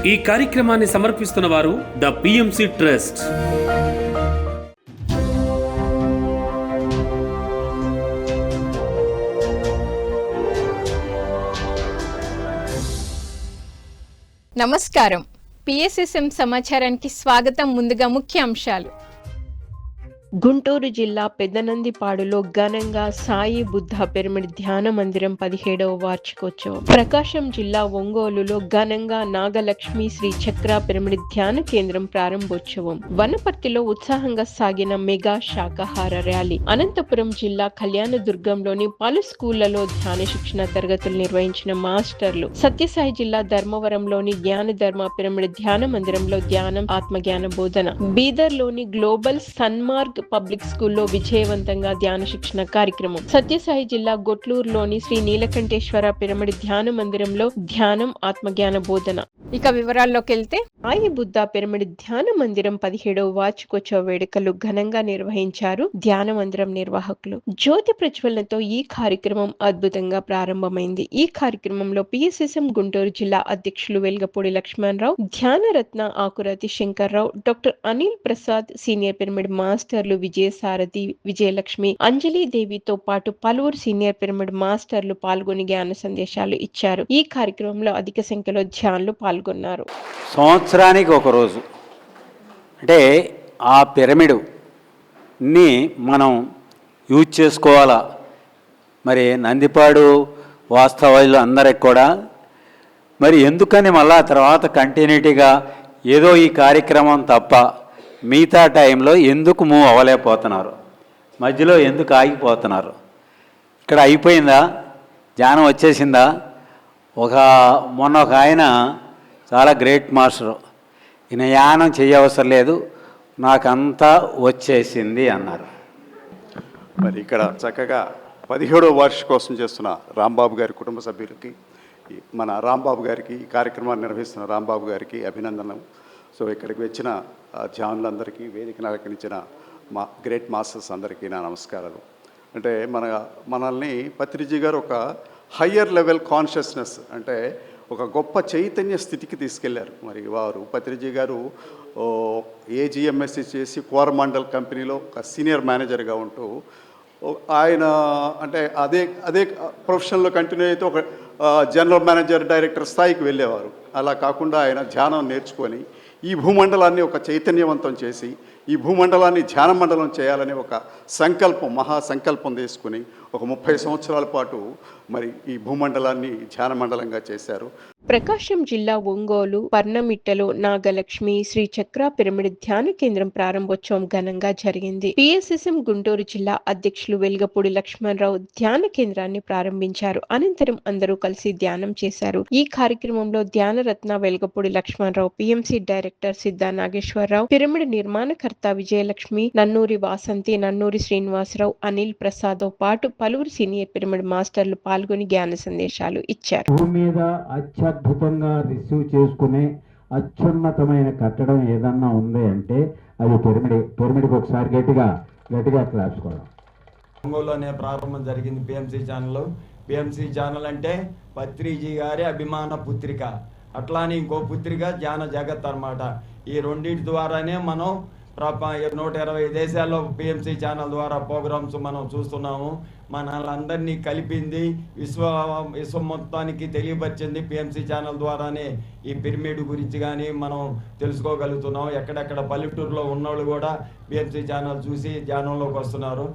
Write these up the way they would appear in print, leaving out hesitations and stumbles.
ఈ కార్యక్రమాన్ని సమర్పిస్తున్న వారు ద పిఎంసి ట్రస్ట్. నమస్కారం. పిఎస్ఎస్ఎం సమాచారానికి స్వాగతం. ముందుగా ముఖ్య అంశాలు. గుంటూరు జిల్లా పెద్దనందిపాడులో ఘనంగా సాయి బుద్ధ పిరమిడ్ ధ్యాన మందిరం 17వ వార్షికోత్సవం. ప్రకాశం జిల్లా ఒంగోలులో ఘనంగా నాగలక్ష్మి శ్రీ చక్ర పిరమిడ్ ధ్యాన కేంద్రం ప్రారంభోత్సవం. వనపర్తిలో ఉత్సాహంగా సాగిన మెగా శాకాహార ర్యాలీ. అనంతపురం జిల్లా కళ్యాణదుర్గంలోని పలు స్కూళ్లలో ధ్యాన శిక్షణ తరగతులు నిర్వహించిన మాస్టర్లు. సత్యసాయి జిల్లా ధర్మవరంలోని జ్ఞాన ధర్మ పిరమిడ్ ధ్యాన మందిరంలో ధ్యానం, ఆత్మజ్ఞాన బోధన. బీదర్లోని గ్లోబల్ సన్మార్గ్ పబ్లిక్ స్కూల్లో విజయవంతంగా ధ్యాన శిక్షణ కార్యక్రమం. సత్యసాయి జిల్లా గొట్లూరులోని శ్రీ నీలకంఠేశ్వర పిరమిడ్ ధ్యాన మందిరంలో ధ్యానం, ఆత్మజ్ఞాన బోధన. ఇక వివరాల్లోకి వెళ్తే, సాయి బుద్ధ పిరమిడ్ ధ్యాన మందిరం 17వ వార్షికోత్సవ వేడుకలు ఘనంగా నిర్వహించారు ధ్యాన మందిరం నిర్వాహకులు. జ్యోతి ప్రజ్వలనతో ఈ కార్యక్రమం అద్భుతంగా ప్రారంభమైంది. ఈ కార్యక్రమంలో పిఎస్ఎస్ఎం గుంటూరు జిల్లా అధ్యక్షులు వెల్గపూడి లక్ష్మణరావు, ధ్యానరత్న Akurati Shankarrao, doctor Anil Prasad, senior pyramid మాస్టర్లు విజయసారథి, విజయలక్ష్మి, అంజలి దేవితో పాటు పలువురు సీనియర్ పిరమిడ్ మాస్టర్లు పాల్గొని జ్ఞాన సందేశాలు ఇచ్చారు. ఈ కార్యక్రమంలో అధిక సంఖ్యలో ధ్యానులు పాల్గొన్నారు. సంవత్సరానికి ఒక రోజు అంటే ఆ పిరమిడ్ని మనం యూజ్ చేసుకోవాలా. మరి నందిపాడు వాస్తవాలు అందరికి కూడా మరి ఎందుకని మళ్ళా తర్వాత కంటిన్యూటీగా ఏదో ఈ కార్యక్రమం తప్ప మిగతా టైంలో ఎందుకు మూవ్ అవ్వలేకపోతున్నారు, మధ్యలో ఎందుకు ఆగిపోతున్నారు? ఇక్కడ అయిపోయిందా? ధ్యానం వచ్చేసిందా? మొన్న ఒక ఆయన చాలా గ్రేట్ మాస్టరు, ఈయన యానం చేయవసరం లేదు, నాకంతా వచ్చేసింది అన్నారు. మరి ఇక్కడ చక్కగా 17వ వార్షికోత్సవం చేస్తున్న రాంబాబు గారి కుటుంబ సభ్యులకి, మన రాంబాబు గారికి, ఈ కార్యక్రమాన్ని నిర్వహిస్తున్న రాంబాబు గారికి అభినందనలు. సో ఇక్కడికి వచ్చిన ధ్యానులందరికీ, వేదికను అలంకరించిన మా గ్రేట్ మాస్టర్స్ అందరికీ నా నమస్కారాలు. అంటే మనల్ని పత్రిజీ గారు ఒక హయ్యర్ లెవెల్ కాన్షియస్నెస్ అంటే ఒక గొప్ప చైతన్య స్థితికి తీసుకెళ్లారు. మరి వారు పత్రిజీ గారు ఏజిఎంఎస్సి చేసి కోరమండల్ కంపెనీలో ఒక సీనియర్ మేనేజర్గా ఉంటూ ఆయన అంటే అదే ప్రొఫెషన్లో కంటిన్యూ అయితే ఒక జనరల్ మేనేజర్, డైరెక్టర్ స్థాయికి వెళ్ళేవారు. అలా కాకుండా ఆయన ధ్యానం నేర్చుకొని ఈ భూమండలాన్ని ఒక చైతన్యవంతం చేసి ఈ భూమండలాన్ని ధ్యాన మండలం చేయాలనే ఒక సంకల్పం, మహాసంకల్పం తీసుకుని ఒక 30 సంవత్సరాల పాటు మరి ఈ భూమండలాన్ని ధ్యాన మండలంగా చేశారు. ప్రకాశం జిల్లా ఒంగోలు పర్ణమిట్టలో నాగలక్ష్మి శ్రీ చక్ర పిరమిడ్ ధ్యాన కేంద్రం ప్రారంభోత్సవం ఘనంగా జరిగింది. పిఎస్ఎస్ఎం గుంటూరు జిల్లా అధ్యక్షులు వెల్గపూడి లక్ష్మణరావు ధ్యాన కేంద్రాన్ని ప్రారంభించారు. అనంతరం అందరూ కలిసి ధ్యానం చేశారు. ఈ కార్యక్రమంలో ధ్యానరత్న Velagapudi Lakshmanarao, PMC director Siddha Nageswararao, pyramid నిర్మాణకర్త విజయలక్ష్మి, నన్నూరి వాసంతి, నన్నూరి శ్రీనివాసరావు, అనిల్ ప్రసాద్ తో పాటు పలువురు సీనియర్ పిరమిడ్ మాస్టర్లు పాల్గొని జ్ఞాన సందేశాలు ఇచ్చారు. అద్భుతంగా రిసీవ్ చేసుకునే అత్యున్నతమైన కట్టడం ఏదన్నా ఉంది అంటే అది పిరమిడ్కి ఒకసారి గట్టిగా క్లాప్స్ కూడా. ఒంగోలులోనే ప్రారంభం జరిగింది పిఎంసి ఛానల్. పిఎంసి ఛానల్ అంటే పత్రిజీ గారి అభిమాన పుత్రిక, అట్లానే ఇంకో పుత్రిక ధ్యాన జగత్ అన్నమాట. ఈ రెండింటి ద్వారానే మనం 120 దేశాల్లో పిఎంసి ఛానల్ ద్వారా ప్రోగ్రామ్స్ మనం చూస్తున్నాము. మనల్ని కలిపింది, విశ్వం మొత్తానికి తెలియపరిచింది పిఎంసి ఛానల్ ద్వారానే. ఈ పిరమిడ్ గురించి కానీ మనం తెలుసుకోగలుగుతున్నాం. ఎక్కడెక్కడ పల్లెటూరులో ఉన్నోళ్ళు కూడా పిఎంసి ఛానల్ చూసి ధ్యానంలోకి వస్తున్నారు.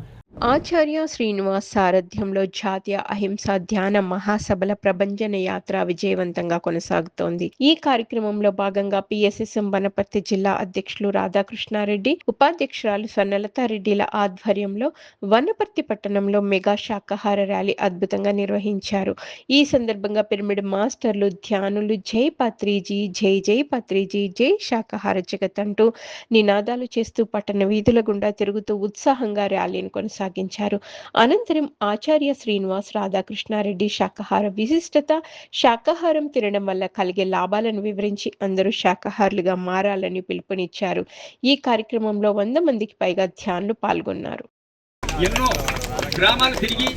ఆచార్య శ్రీనివాస్ సారథ్యంలో జాతీయ అహింసా ధ్యాన మహాసభల ప్రభంజన యాత్ర విజయవంతంగా కొనసాగుతోంది. ఈ కార్యక్రమంలో భాగంగా పిఎస్ఎస్ఎం వనపర్తి జిల్లా అధ్యక్షులు రాధాకృష్ణారెడ్డి, ఉపాధ్యక్షురాలు స్వర్ణలతారెడ్డిల ఆధ్వర్యంలో వనపర్తి పట్టణంలో మెగా శాకాహార ర్యాలీ అద్భుతంగా నిర్వహించారు. ఈ సందర్భంగా పిరమిడ్ మాస్టర్లు, ధ్యానులు జై పత్రిజీ, జై జై పత్రిజీ, జై శాకాహార జగత్ అంటూ నినాదాలు చేస్తూ పట్టణ వీధుల గుండా తిరుగుతూ ఉత్సాహంగా ర్యాలీని కొనసాగించారు. అనంతరం ఆచార్య శ్రీనివాస్, రాధాకృష్ణారెడ్డి శాకాహార విశిష్టత, శాకాహారం తినడం వల్ల కలిగే లాభాలను వివరించి అందరూ శాకాహారులుగా మారాలని పిలుపునిచ్చారు. ఈ కార్యక్రమంలో 100 మందికి పైగా ధ్యానులు పాల్గొన్నారు. ఎన్నో గ్రామాలు తిరిగి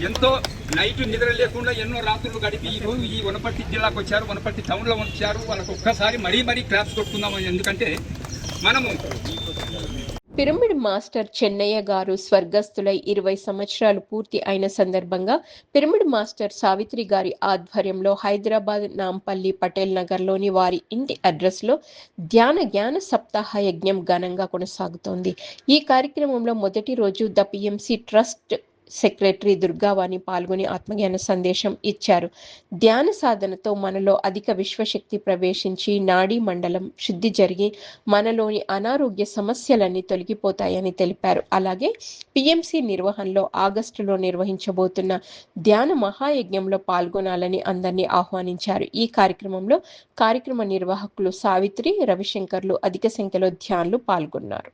ఎంతో నైట్ నిద్ర లేకుండా ఎన్నో రాత్రులు గడిపి ఈరోజు ఈ వనపర్తి జిల్లాకు వచ్చారు, వనపర్తి టౌన్లో వచ్చారు. వాళ్ళకు ఒక్కసారి మరీ క్లాప్స్ కొట్టుకుందామని. ఎందుకంటే మనము పిరమిడ్ మాస్టర్ చెన్నయ్య గారు స్వర్గస్థులై 20 సంవత్సరాలు పూర్తి అయిన సందర్భంగా పిరమిడ్ మాస్టర్ సావిత్రి గారి ఆధ్వర్యంలో హైదరాబాద్ నాంపల్లి పటేల్ నగర్లోని వారి ఇంటి అడ్రస్లో జ్ఞాన సప్తాహ యజ్ఞం ఘనంగా కొనసాగుతోంది. ఈ కార్యక్రమంలో మొదటి రోజు the PMC trust secretary Durgavani పాల్గొని ఆత్మజ్ఞాన సందేశం ఇచ్చారు. ధ్యాన సాధనతో మనలో అధిక విశ్వశక్తి ప్రవేశించి నాడీ మండలం శుద్ధి జరిగి మనలోని అనారోగ్య సమస్యలన్నీ తొలగిపోతాయని తెలిపారు. అలాగే పిఎంసి నిర్వహణలో ఆగస్టులో నిర్వహించబోతున్న ధ్యాన మహాయజ్ఞంలో పాల్గొనాలని అందరినీ ఆహ్వానించారు. ఈ కార్యక్రమంలో కార్యక్రమ నిర్వాహకులు సావిత్రి, రవిశంకర్లు అధిక సంఖ్యలో ధ్యానులు పాల్గొన్నారు.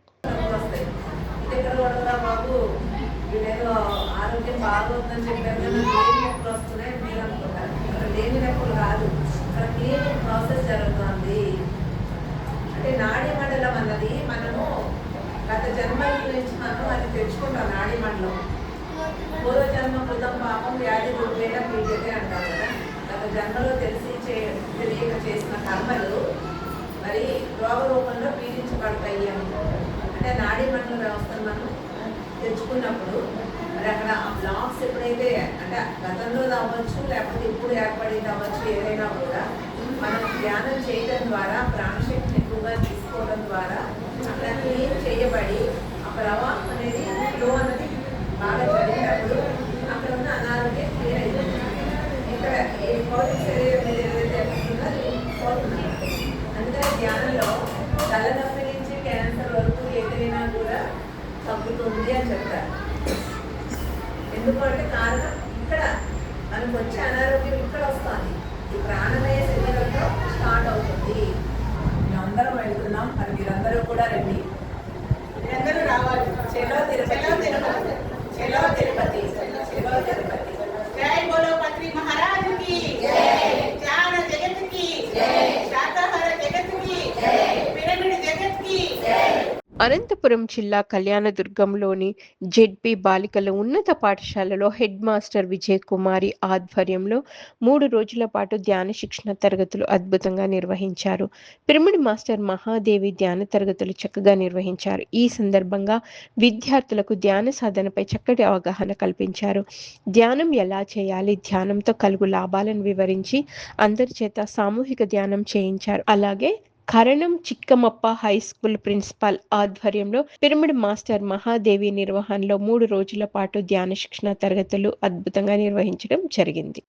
ఆరోగ్యం బాగోతుందని చెప్పారు కదా, లేని నొప్పులు వస్తున్నాయి మీరు అనుకుంటారు. అక్కడ లేని నొప్పులు కాదు, అక్కడ క్లీనింగ్ ప్రాసెస్ జరుగుతుంది. అంటే నాడీ మండలం అన్నది మనము గత జన్మల నుంచి మనం అది తెచ్చుకుంటాం. నాడీ మండలం పూర్వ జన్మ కృతం పాపం వ్యాధి దుర్వేద పీడితే అంటారు కదా. గత జన్మలో తెలియక చేసిన కర్మలు మరి రోగ రూపంలో పీడించబడతాయి అనుకుంటారు. అంటే నాడీ మండల వ్యవస్థను మనం తెచ్చుకున్నప్పుడు మరి అక్కడ ఆ బ్లాక్స్ ఎప్పుడైతే అంటే గతంలో అవ్వచ్చు లేకపోతే ఇప్పుడు ఏర్పడేది అవ్వచ్చు, ఏదైనా కూడా మనం ధ్యానం చేయడం ద్వారా ప్రాణశక్తిని ఎక్కువగా తీసుకోవడం ద్వారా అక్కడ క్లీన్ చేయబడి ఆ ప్రవాహం అనేది ఫ్లో అనేది బాగా జరిగినప్పుడు అక్కడ ఉన్న అనారోగ్యం క్లియర్ అయిపోతుంది. ఇక్కడ ఏ భౌతిక శరీరం మీద ఏదైతే ఉంటుందో అది పోతుంది. అందుకని ధ్యానంలో తలనొప్పి నుంచి క్యాన్సర్ వరకు ఏదైనా కూడా తగ్గుతుంది అని చెప్తారు. ఎందుకంటే కారణం ఇక్కడ మనకు వచ్చే అనారోగ్యం ఇక్కడ వస్తుంది. ఈ ప్రాణమయ శరీరంలో స్టార్ట్ అవుతుంది. మేమందరం వెళ్తున్నాం, మరి మీరందరూ కూడా రండి, మీరందరూ రావాలి. చెలో తిరుపతి, చెలో తిరుపతి, చెలో తిరుపతి. జై బోలో పత్రి మహారాజ్ కి జై, జ్ఞాన జగత్ కి జై, శాకాహార జగత్ కి జై, పిరమిడ్ జగత్ కి జై. అనంతపురం జిల్లా కళ్యాణదుర్గంలోని జెడ్పీ బాలికల ఉన్నత పాఠశాలలో హెడ్ మాస్టర్ విజయ్ కుమారి ఆధ్వర్యంలో 3 రోజుల పాటు ధ్యాన శిక్షణ తరగతులు అద్భుతంగా నిర్వహించారు. పిరమిడ్ మాస్టర్ మహాదేవి ధ్యాన తరగతులు చక్కగా నిర్వహించారు. ఈ సందర్భంగా విద్యార్థులకు ధ్యాన సాధనపై చక్కటి అవగాహన కల్పించారు. ధ్యానం ఎలా చేయాలి, ధ్యానంతో కలుగు లాభాలను వివరించి అందరి చేత సామూహిక ధ్యానం చేయించారు. అలాగే కరణం చిక్కమప్ప హై స్కూల్ ప్రిన్సిపాల్ ఆధ్వర్యంలో పిరమిడ్ మాస్టర్ మహాదేవి నిర్వహణలో 3 రోజుల పాటు ధ్యాన శిక్షణ తరగతులు అద్భుతంగా నిర్వహించడం జరిగింది.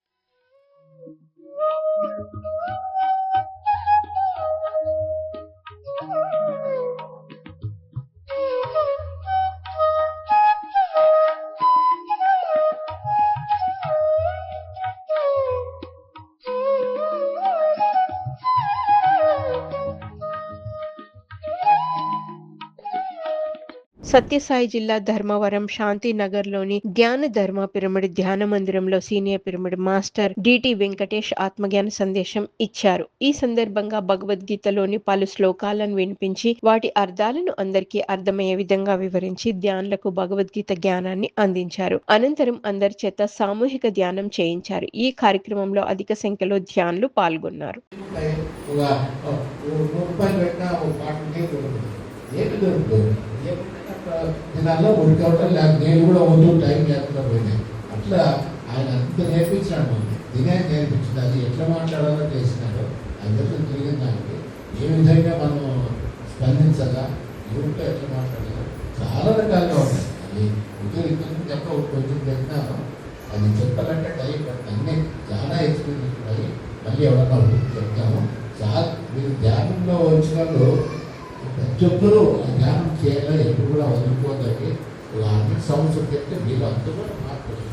సత్యసాయి జిల్లా ధర్మవరం శాంతినగర్లోని జ్ఞాన ధర్మ పిరమిడ్ ధ్యాన మందిరంలో senior pyramid master DT Venkatesh ఆత్మజ్ఞాన సందేశం ఇచ్చారు. ఈ సందర్భంగా భగవద్గీతలోని పలు శ్లోకాలను వినిపించి వాటి అర్థాలను అందరికీ అర్థమయ్యే విధంగా వివరించి ధ్యానులకు భగవద్గీత జ్ఞానాన్ని అందించారు. అనంతరం అందరి చేత సామూహిక ధ్యానం చేయించారు. ఈ కార్యక్రమంలో అధిక సంఖ్యలో ధ్యానులు పాల్గొన్నారు. దినాల్లో ఉడికవటం లేక నేను కూడా వద్దు టైం లేకుండా పోయినాయి. అట్లా ఆయన అంత నేర్పించినాడు, దినాన్ని నేర్పించింది. అది ఎట్లా మాట్లాడాలో చేసినాడు. అందరితో తిరిగిన దానికి ఏ విధంగా మనం స్పందించగా ఎవరితో ఎట్లా మాట్లాడాలో చాలా రకాలుగా ఉంటాయి. అది ఉద్యోగం చెప్ప కొంచెం చెప్పినాను. అది చెప్పాలంటే టైం అన్నీ చాలా ఎక్స్పీరియన్స్ ఉన్నాయి. మళ్ళీ ఎవరన్నా చెప్తాము. చాలా మీరు ధ్యానంలో వచ్చిన వాళ్ళు ప్రతి ఒక్కరూ ధ్యానం చేయాలి, ఎప్పుడు కూడా వదులుకోదండి. ఆర్థిక సమస్యలు చెప్తే మీరు అంతా కూడా మార్పు.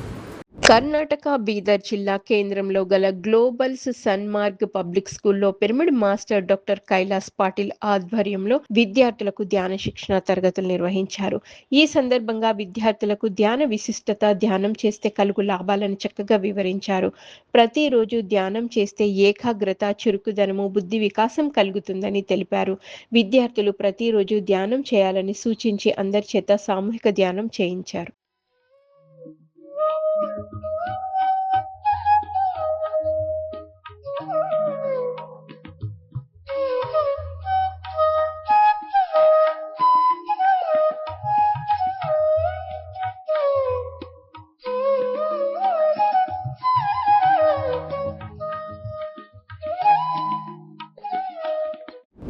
కర్ణాటక బీదర్ జిల్లా కేంద్రంలో గల గ్లోబల్స్ సన్మార్గ్ పబ్లిక్ స్కూల్లో pyramid master doctor Kailas Patil ఆధ్వర్యంలో విద్యార్థులకు ధ్యాన శిక్షణ తరగతులు నిర్వహించారు. ఈ సందర్భంగా విద్యార్థులకు ధ్యాన విశిష్టత, ధ్యానం చేస్తే కలుగు లాభాలను చక్కగా వివరించారు. ప్రతిరోజు ధ్యానం చేస్తే ఏకాగ్రత, చురుకుదనము, బుద్ధి వికాసం కలుగుతుందని తెలిపారు. విద్యార్థులు ప్రతిరోజు ధ్యానం చేయాలని సూచించి అందరి చేత సామూహిక ధ్యానం చేయించారు.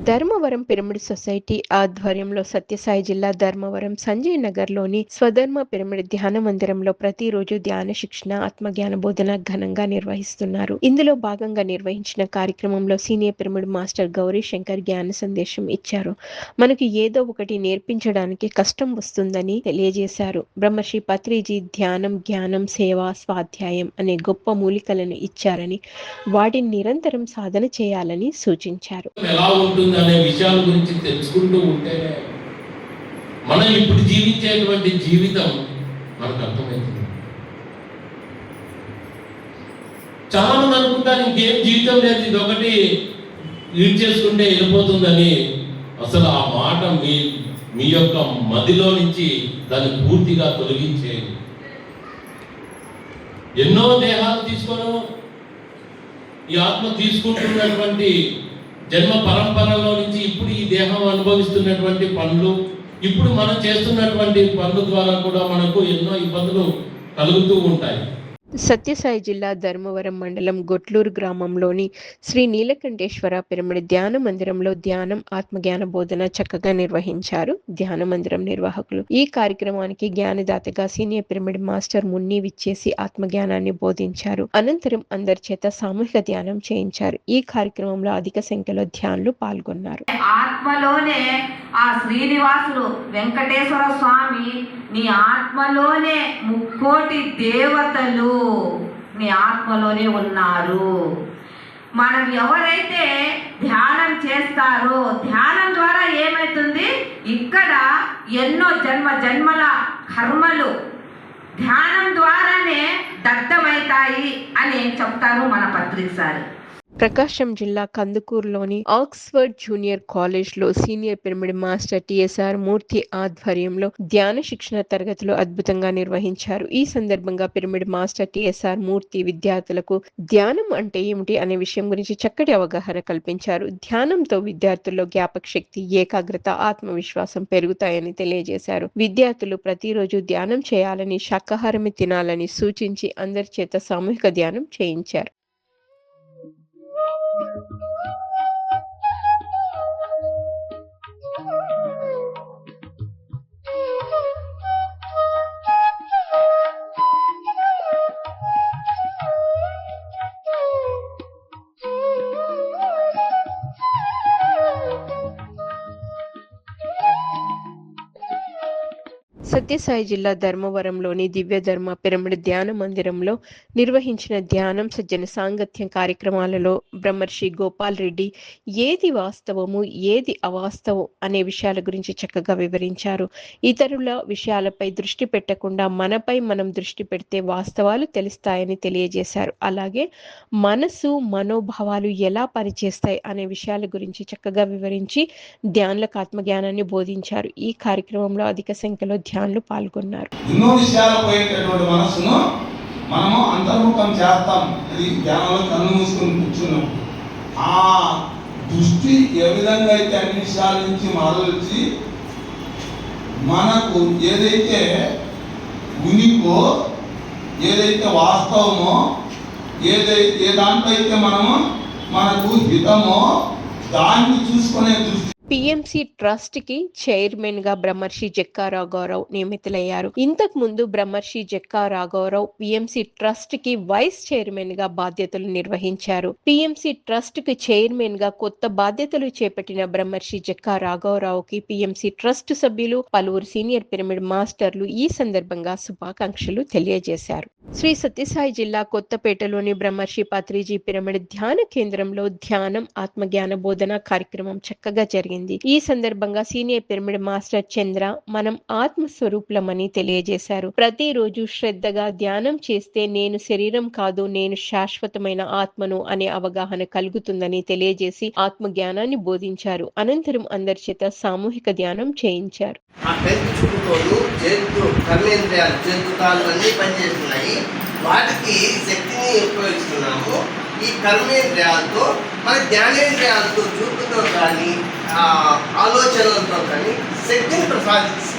ధర్మవరం పిరమిడ్ సొసైటీ ఆధ్వర్యంలో సత్యసాయి జిల్లా ధర్మవరం సంజయ్ నగర్లోని స్వధర్మ పిరమిడ్ ధ్యాన మందిరంలో ప్రతిరోజు ధ్యాన శిక్షణ ఆత్మజ్ఞాన బోధన ఘనంగా నిర్వహిస్తున్నారు. ఇందులో భాగంగా నిర్వహించిన కార్యక్రమంలో senior pyramid master Gauri Shankar జ్ఞాన సందేశం ఇచ్చారు. మనకి ఏదో ఒకటి నేర్పించడానికి కష్టం వస్తుందని తెలియజేశారు. బ్రహ్మర్షి పత్రిజీ ధ్యానం, జ్ఞానం, సేవ, స్వాధ్యాయం అనే గొప్ప మూలికలను ఇచ్చారని, వాటిని నిరంతరం సాధన చేయాలని సూచించారు. అనే విషయాల గురించి తెలుసుకుంటూ ఉంటేనే మనం ఇప్పుడు జీవించేటువంటి జీవితం మనకు అర్థమవుతుంది. చాలా మంది అనుకుంటారు ఇంకేం జీవితం లేదు, ఇది ఒకటి లీడ్ చేసుకుంటే వెళ్ళిపోతుందని. అసలు ఆ మాట మీ యొక్క మదిలో నుంచి దాన్ని పూర్తిగా తొలగించేది. ఎన్నో దేహాలు తీసుకొని ఈ ఆత్మ తీసుకుంటున్నటువంటి జన్మ పరంపరలో నుంచి ఇప్పుడు ఈ దేహం అనుభవిస్తున్నటువంటి పనులు, ఇప్పుడు మనం చేస్తున్నటువంటి పనుల ద్వారా కూడా మనకు ఎన్నో ఇబ్బందులు కలుగుతూ ఉంటాయి. సత్యసాయి జిల్లా ధర్మవరం మండలం గొట్లూరు గ్రామంలోని శ్రీ నీలకంఠేశ్వర పిరమిడ్ ధ్యాన మందిరంలో ధ్యానం, ఆత్మజ్ఞాన బోధన చక్కగా నిర్వహించారు ధ్యాన మందిరం నిర్వాహకులు. ఈ కార్యక్రమానికి జ్ఞానదాతగా సీనియర్ పిరమిడ్ మాస్టర్ మున్ని విచ్చేసి ఆత్మజ్ఞానాన్ని బోధించారు. అనంతరం అందరి చేత సామూహిక ధ్యానం చేయించారు. ఈ కార్యక్రమంలో అధిక సంఖ్యలో ధ్యానులు పాల్గొన్నారు. ఆత్మలోనే ఆ శ్రీనివాసుడు వెంకటేశ్వర స్వామి, నీ ఆత్మలోనే ముక్కోటి దేవతలు నీ ఆత్మలోనే ఉన్నారు. మనం ఎవరైతే ధ్యానం చేస్తారో, ధ్యానం ద్వారా ఏమవుతుంది, ఇక్కడ ఎన్నో జన్మల కర్మలు ధ్యానం ద్వారానే దగ్ధమవుతాయి అని చెప్తారు మన పత్రిక సార్. ప్రకాశం జిల్లా కందుకూరులోని ఆక్స్ఫర్డ్ జూనియర్ కాలేజ్ లో సీనియర్ పిరమిడ్ మాస్టర్ టిఎస్ఆర్ మూర్తి ఆధ్వర్యంలో ధ్యాన శిక్షణ తరగతులు అద్భుతంగా నిర్వహించారు. ఈ సందర్భంగా పిరమిడ్ మాస్టర్ టిఎస్ఆర్ మూర్తి విద్యార్థులకు ధ్యానం అంటే ఏమిటి అనే విషయం గురించి చక్కటి అవగాహన కల్పించారు. ధ్యానంతో విద్యార్థుల్లో జ్ఞాపక శక్తి, ఏకాగ్రత, ఆత్మవిశ్వాసం పెరుగుతాయని తెలియజేశారు. విద్యార్థులు ప్రతిరోజు ధ్యానం చేయాలని, శాకాహారమే తినాలని సూచించి అందరి చేత సామూహిక ధ్యానం చేయించారు. సత్యసాయి జిల్లా ధర్మవరంలోని దివ్య ధర్మ పిరమిడ్ ధ్యాన మందిరంలో నిర్వహించిన ధ్యానం, సజ్జన సాంగత్యం కార్యక్రమాలలో బ్రహ్మర్షి గోపాల్ రెడ్డి ఏది వాస్తవము, ఏది అవాస్తవం అనే విషయాల గురించి చక్కగా వివరించారు. ఇతరుల విషయాలపై దృష్టి పెట్టకుండా మనపై మనం దృష్టి పెడితే వాస్తవాలు తెలుస్తాయని తెలియజేశారు. అలాగే మనసు, మనోభావాలు ఎలా పనిచేస్తాయి అనే విషయాల గురించి చక్కగా వివరించి ధ్యానులకు ఆత్మజ్ఞానాన్ని బోధించారు. ఈ కార్యక్రమంలో అధిక సంఖ్యలో ధ్యానులు పాల్గొన్నారు. ఎన్నో విషయాలు పోయేటటువంటి మనసును మనము అంతర్ముఖం చేస్తాం. అది ధ్యానంలో కన్ను మూసుకొని కూర్చున్నాం. ఆ దృష్టి ఏ విధంగా అయితే అన్ని విషయాల నుంచి మరల్చి మనకు ఏదైతే ఉనికో, ఏదైతే వాస్తవమో, ఏ దాంట్లో అయితే మనకు హితమో దాన్ని చూసుకునే దృష్టి. పిఎంసి ట్రస్ట్ కి చైర్మన్ గా బ్రహ్మర్షి జక్కా రాఘవరావు నియమితులయ్యారు. ఇంతకు ముందు బ్రహ్మర్షి జక్కా రాఘవరావు పిఎంసి ట్రస్ట్ కి వైస్ చైర్మన్ గా బాధ్యతలు నిర్వహించారు. పిఎంసి ట్రస్ట్ కి చైర్మన్ గా కొత్త బాధ్యతలు చేపట్టిన బ్రహ్మర్షి జక్కా రాఘవరావుకి పిఎంసి ట్రస్ట్ సభ్యులు, పలువురు సీనియర్ పిరమిడ్ మాస్టర్లు ఈ సందర్భంగా శుభాకాంక్షలు తెలియజేశారు. శ్రీ సత్యసాయి జిల్లా కొత్తపేటలోని బ్రహ్మర్షి పత్రిజీ పిరమిడ్ ధ్యాన కేంద్రంలో ధ్యానం, ఆత్మజ్ఞాన బోధన కార్యక్రమం చక్కగా జరిగింది. ఈ సందర్భంగా సీనియర్ పిరమిడ్ మాస్టర్ చంద్ర మనం ఆత్మస్వరూపులమని తెలియజేశారు. ప్రతిరోజు శ్రద్ధగా ధ్యానం చేస్తే నేను శరీరం కాదు, నేను శాశ్వతమైన ఆత్మను అనే అవగాహన కలుగుతుందని తెలియజేసి ఆత్మజ్ఞానాన్ని బోధించారు. అనంతరం అందరి చేత సామూహిక ధ్యానం చేయించారు. వాటికి శక్తిని ఉపయోగిస్తున్నాము. ఈ కర్మేంద్రియాలతో మన జ్ఞానేంద్రియాలతో, చూపుతో కానీ ఆలోచనలతో కానీ శక్తిని ప్రసాదించి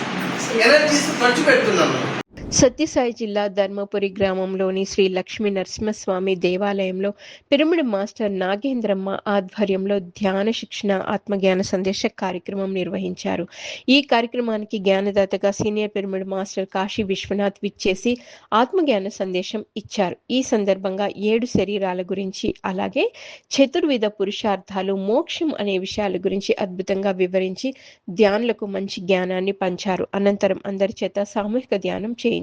ఎనర్జీస్ ఖర్చు పెడుతున్నాము. సత్యసాయి జిల్లా ధర్మపురి గ్రామంలోని శ్రీ లక్ష్మీ నరసింహస్వామి దేవాలయంలో పిరమిడ్ మాస్టర్ నాగేంద్రమ్మ ఆధ్వర్యంలో ధ్యాన శిక్షణ ఆత్మజ్ఞాన సందేశ కార్యక్రమం నిర్వహించారు. ఈ కార్యక్రమానికి జ్ఞానదాతగా senior pyramid master Kashi Viswanath విచ్చేసి ఆత్మజ్ఞాన సందేశం ఇచ్చారు. ఈ సందర్భంగా 7 శరీరాల గురించి అలాగే చతుర్విధ పురుషార్థాలు, మోక్షం అనే విషయాల గురించి అద్భుతంగా వివరించి ధ్యానులకు మంచి జ్ఞానాన్ని పంచారు. అనంతరం అందరి చేత సామూహిక ధ్యానం చేయించారు.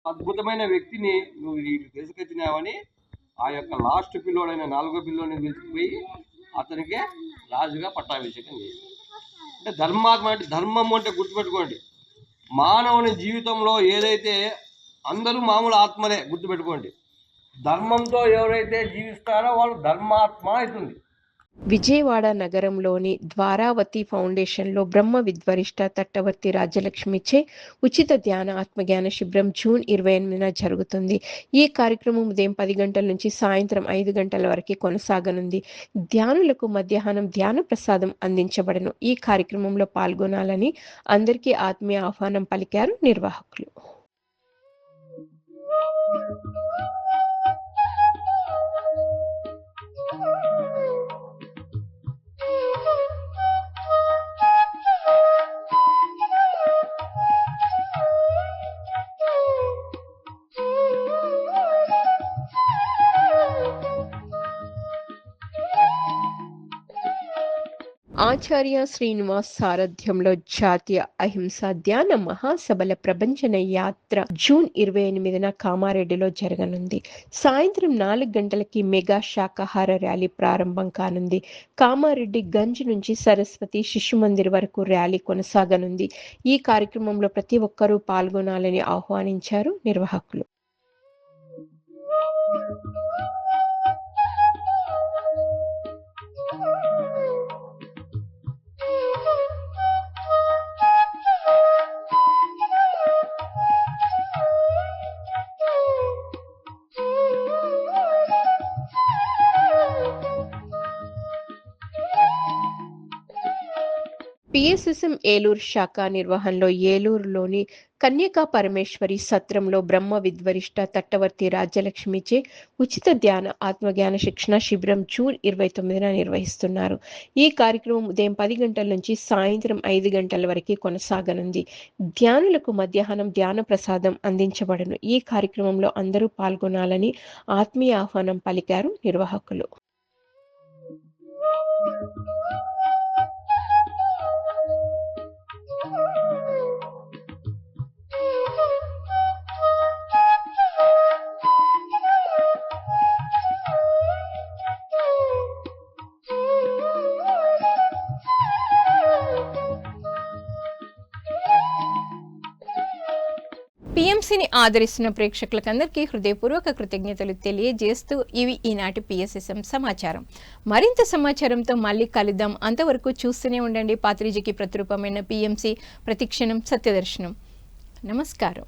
అద్భుతమైన వ్యక్తిని నువ్వు తీసుకొచ్చినావని ఆ యొక్క లాస్ట్ పిల్లోడైన 4వ పిల్లోని పిలిచిపోయి అతనికి రాజుగా పట్టాభిషేకం చేశారు. అంటే ధర్మాత్మ అంటే ధర్మం అంటే గుర్తుపెట్టుకోండి, మానవుని జీవితంలో ఏదైతే అందరూ మామూలు ఆత్మలే, గుర్తుపెట్టుకోండి. ధర్మంతో ఎవరైతే జీవిస్తారో వాళ్ళు ధర్మాత్మ అవుతుంది. విజయవాడ నగరంలోని ద్వారావతి ఫౌండేషన్లో బ్రహ్మ విద్వరిష్ట తట్టవర్తి రాజ్యలక్ష్మిచే ఉచిత ధ్యాన ఆత్మజ్ఞాన శిబిరం జూన్ 28న జరుగుతుంది. ఈ కార్యక్రమం ఉదయం 10 గంటల నుంచి సాయంత్రం 5 గంటల వరకు కొనసాగనుంది. ధ్యానులకు మధ్యాహ్నం ధ్యాన ప్రసాదం అందించబడను. ఈ కార్యక్రమంలో పాల్గొనాలని అందరికీ ఆత్మీయ ఆహ్వానం పలికారు నిర్వాహకులు. ఆచార్య శ్రీనివాస్ సారథ్యంలో జాతీయ అహింసా ధ్యాన మహాసభల ప్రభంజన యాత్ర జూన్ 28న కామారెడ్డిలో జరగనుంది. సాయంత్రం 4 గంటలకి మెగా శాకాహార ర్యాలీ ప్రారంభం కానుంది. కామారెడ్డి గంజ్ నుంచి సరస్వతి శిశు మందిర్ వరకు ర్యాలీ కొనసాగనుంది. ఈ కార్యక్రమంలో ప్రతి ఒక్కరూ పాల్గొనాలని ఆహ్వానించారు నిర్వాహకులు. పిఎస్ఎస్ఎం ఏలూరు శాఖ నిర్వహణలో ఏలూరులోని కన్యకా పరమేశ్వరి సత్రంలో బ్రహ్మ విద్వరిష్ట తట్టవర్తి రాజ్యలక్ష్మిచే ఉచిత ధ్యాన ఆత్మజ్ఞాన శిక్షణ శిబిరం జూన్ 29న నిర్వహిస్తున్నారు. ఈ కార్యక్రమం ఉదయం 10 గంటల నుంచి సాయంత్రం 5 గంటల వరకు కొనసాగనుంది. ధ్యానులకు మధ్యాహ్నం ధ్యాన ప్రసాదం అందించబడను. ఈ కార్యక్రమంలో అందరూ పాల్గొనాలని ఆత్మీయ ఆహ్వానం పలికారు నిర్వాహకులు. పిఎంసిని ఆదరిస్తున్న ప్రేక్షకులకందరికీ హృదయపూర్వక కృతజ్ఞతలు తెలియజేస్తూ ఇవి ఈనాటి పిఎస్ఎస్ఎం సమాచారం. మరింత సమాచారంతో మళ్ళీ కలుద్దాం. అంతవరకు చూస్తూనే ఉండండి పాత్రిజీకి ప్రతిరూపమైన పిఎంసి, ప్రతిక్షణం సత్యదర్శనం. నమస్కారం.